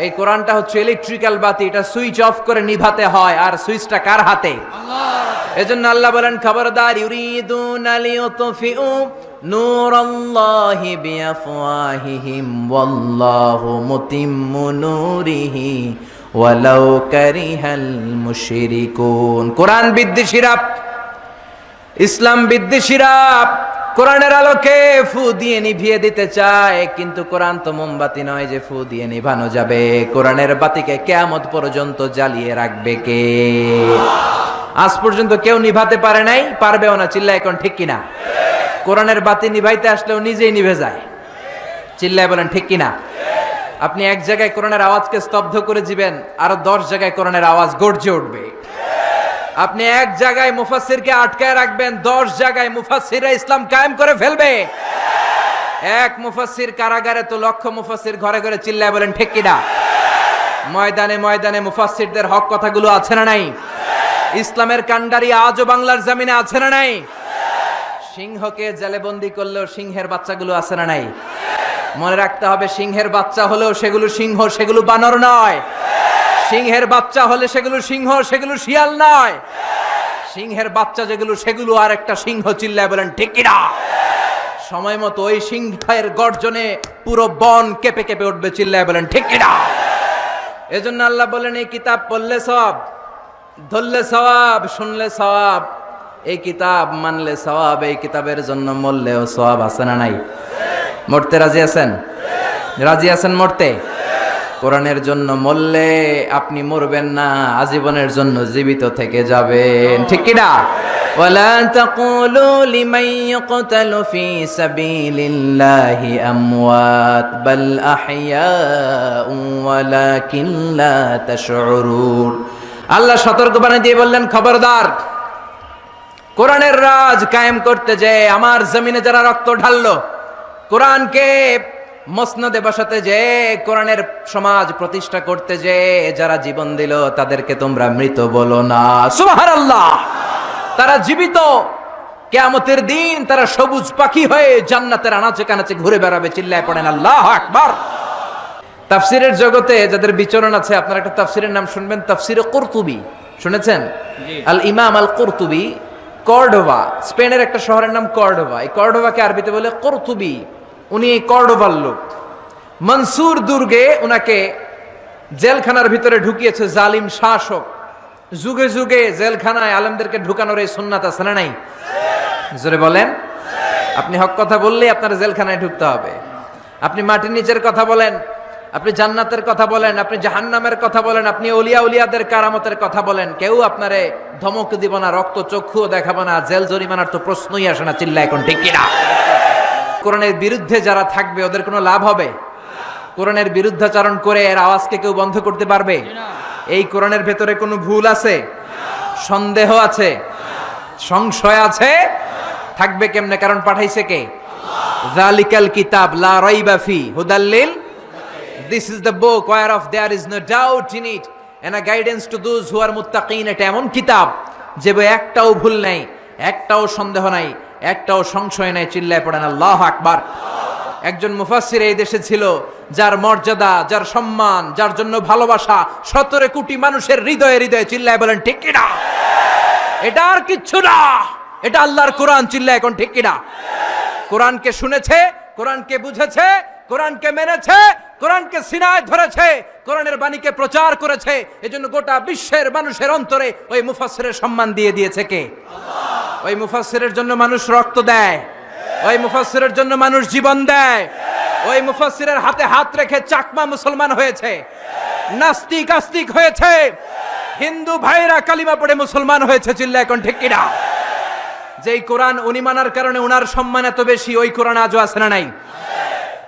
এই কোরআনটা হচ্ছে ইলেকট্রিক্যাল বাতি, এটা সুইচ অফ করে নিভাতে হয়, আর সুইচটা কার হাতে? এজন্য আল্লাহ বলেন, খবরদার, ইউরিদুনা লিইউতফিউ নূরাল্লাহি বিআফওয়াহিহিম ওয়াল্লাহু মুতিম্মু নূরিহি ওয়ালাউ কারিহাল মুশরিকুন। কোরআন বিদ্বেষীরা, ইসলাম বিদ্বেষীরা কোরআনের আলোকে ফু দিয়ে নিভিয়ে দিতে চায়, কিন্তু কোরআন তো মোমবাতি নয় যে ফু দিয়ে নিভানো যাবে। কোরআনের বাতিকে কিয়ামত পর্যন্ত জ্বালিয়ে রাখবে কে? আজ পর্যন্ত কেউ নিভাতে পারে নাই, পারবেও না। চিল্লায় এখন ঠিক কিনা? কোরআনের বাতি নিভাইতে আসলেও নিজেই নিভে যায়। চিল্লায় বলেন ঠিক কিনা? আপনি এক জায়গায় কোরআনের আওয়াজকে স্তব্ধ করে দিবেন, আরো 10 জায়গায় কোরআনের আওয়াজ গর্জে উঠবে। আপনি এক জায়গায় মুফাসসিরকে আটকায় রাখবেন, 10 জায়গায় মুফাসসিররা ইসলাম কায়েম করে ফেলবে। এক মুফাসসির কারাগারে তো লক্ষ মুফাসসির ঘরে ঘরে। চিল্লায় বলেন ঠিক কিনা? ময়দানে ময়দানে মুফাসসিরদের হক কথাগুলো আছে না নাই? ইসলামের কান্ডারি আজও বাংলার জমিনে আছে না নাই? সিংহকে জেলেবন্দি করলেও সিংহের বাচ্চাগুলো আছে না নাই? মনে রাখতে হবে, সিংহের বাচ্চা হলেও সেগুলো সিংহ, সেগুলো বানর নয়। সিংহের বাচ্চা হলে সেগুলো সিংহ, সেগুলো শিয়াল নয়। সিংহের বাচ্চা যেগুলো, সেগুলো আর একটা সিংহ। চিল্লায় বলেন ঠিক কিনা? সময় মতো ওই সিংহের গর্জনে পুরো বন কেঁপে কেঁপে উঠবে। চিল্লায় বলেন ঠিক কিনা? এজন্য আল্লাহ বলেন, এই কিতাব পড়লে সওয়াব, ধরলে সওয়াব, শুনলে সওয়াব, এই কিতাব মানলে সওয়াব, এই কিতাবের জন্য মরলেও সওয়াব। আছে না নাই? মরতে রাজি আছেন? রাজি আছেন মরতে? কোরআনের জন্য মরলে আপনি মরবেন না, আজীবনের জন্য জীবিত থেকে যাবেন। ঠিক কিনা? ওয়ালা তাকুলু লিমান ইয়াকতালু ফি সাবিলিল্লাহি আমওয়াত বাল আহইয়াউ ওয়ালাকিন লা তাশউরুন। আল্লাহ সতর্কবাণী দিয়ে বললেন, খবরদার, কোরআনের রাজ কায়েম করতে যে আমার জমিনে যারা রক্ত ঢাললো, কোরআনকে মসনদে বসাতে যে, কোরআনের সমাজ প্রতিষ্ঠা করতে যে যারা জীবন দিল, তাদেরকে তোমরা মৃত বলো না। সুবহানাল্লাহ! তারা জীবিত। কিয়ামতের দিন তারা সবুজ পাখি হয়ে জান্নাতের আনাচে কানাচে ঘুরে বেড়াবে। চিল্লায় পড়েন আল্লাহু আকবার। তাফসীরের জগতে যাদের বিচরণ আছে, আপনারা একটা তাফসীরের নাম শুনবেন, তাফসীরে কুরতুবী। শুনেছেন? আল ইমাম আল কুরতুবী, কর্ডোবা, স্পেনের একটা শহরের নাম কর্ডোবা। এই কর্ডোবাকে আরবিতে বলে কুরতুবী। উনি এই কর্ডোবার লোক। মনসুর দুর্গে উনাকে জেলখানার ভিতরে ঢুকিয়েছে জালিম শাসক। যুগে যুগে জেলখানায় আলেমদেরকে ঢুকানোর এই সুন্নাত আছে না নাই? জোরে বলেন। আপনি হক কথা বললে আপনার জেলখানায় ঢুকতে হবে। আপনি মাটির নিচের কথা বলেন, আপনি জান্নাতের কথা বলেন, আপনি জাহান্নামের কথা বলেন, আপনি ওলিয়া উলিয়াদের কারামতের কথা বলেন, কেউ আপনারে ধমক দিব না, রক্ত চক্ষুও দেখাবো না, জেল জরিমানার তো প্রশ্নই আসে না। চিল্লা এখন ঠিক কিনা? কোরআনের বিরুদ্ধে যারা থাকবে ওদের কোনো লাভ হবে? কোরআনের বিরুদ্ধাচরণ করে এর আওয়াজকে কেউ বন্ধ করতে পারবে? এই কোরআনের ভেতরে কোনো ভুল আছে? সন্দেহ আছে? সংশয় আছে? থাকবে কেমনে? কারণ পাঠাইছে কে? যালিকাল কিতাব লা রাইবা ফি হুদাল লিল, this is the book whereof there is no doubt in it and a guidance to those who are muttaqin। এটা এমন কিতাব যে একটাও ভুল নাই, একটাও সন্দেহ নাই, একটাও সংশয় নাই। চিল্লায় পড়েন আল্লাহু আকবার। একজন মুফাসসির এই দেশে ছিল, যার মর্যাদা, যার সম্মান, যার জন্য ভালোবাসা 17 কোটি মানুষের হৃদয়ে হৃদয়ে। চিল্লায় বলেন ঠিক কিনা? এটা আর কিচ্ছু না, এটা আল্লাহর কোরআন। চিল্লায় এখন ঠিক কিনা? কোরআনকে শুনেছে, কোরআনকে বুঝেছে, কোরআনকে মেনেছে, কোরআনকে সিনায় ধরেছে, কোরআনের বাণীকে প্রচার করেছে। এজন্য গোটা বিশ্বের মানুষের অন্তরে ওই মুফাসসিরের সম্মান দিয়ে দিয়েছে কে? আল্লাহ। ওই মুফাসসিরের জন্য মানুষ রক্ত দেয়, ওই মুফাসসিরের জন্য মানুষ জীবন দেয়, ওই মুফাসসিরের হাতে হাত রেখে চাকমা মুসলমান হয়েছে, নাস্তিক আস্তিক হয়েছে, হিন্দু ভাইরা কালিমা পড়ে মুসলমান হয়েছে। চিল্লা এখন ঠিক কিনা? যেই কোরআন উনি মানার কারণে উনার সম্মান এত বেশি, ওই কোরআন আজও আছে না নাই?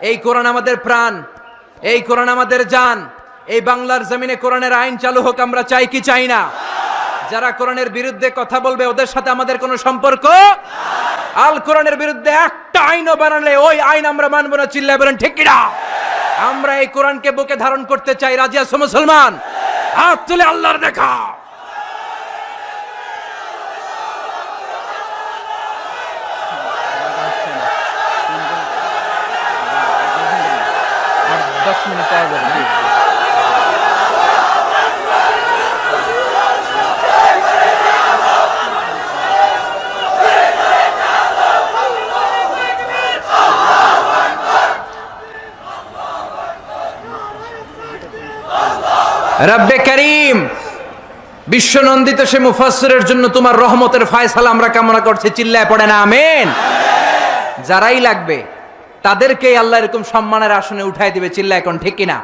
এই কোরআন আমাদের প্রাণ, এই কোরআন আমাদের জান। এই বাংলার জমিনে কোরআনের আইন চালু হোক, আমরা চাই কি চাই না? যারা কোরআনের বিরুদ্ধে কথা বলবে ওদের সাথে আমাদের কোনো সম্পর্ক? আল কোরআনের বিরুদ্ধে একটা আইনও বানালে ওই আইন আমরা মানব না। চিল্লায় বলেন ঠিক কিনা? আমরা এই কোরআনকে বুকে ধারণ করতে চাই। রাজি আছো মুসলমান? হাত তুলে আল্লাহর দেখা। আর 10 মিনিট আগে রব্বে করিম, বিশ্বনন্দিত সে মুফাসসিরের জন্য তোমার রহমতের ফয়সালা আমরা কামনা করছি, চিল্লায় পড়ে না আমিন। যারাই লাগবে তাদেরকেই আল্লাহ এরকম সম্মানের আসনে উঠাই দিবে, চিল্লায় কোন ঠিক কিনা।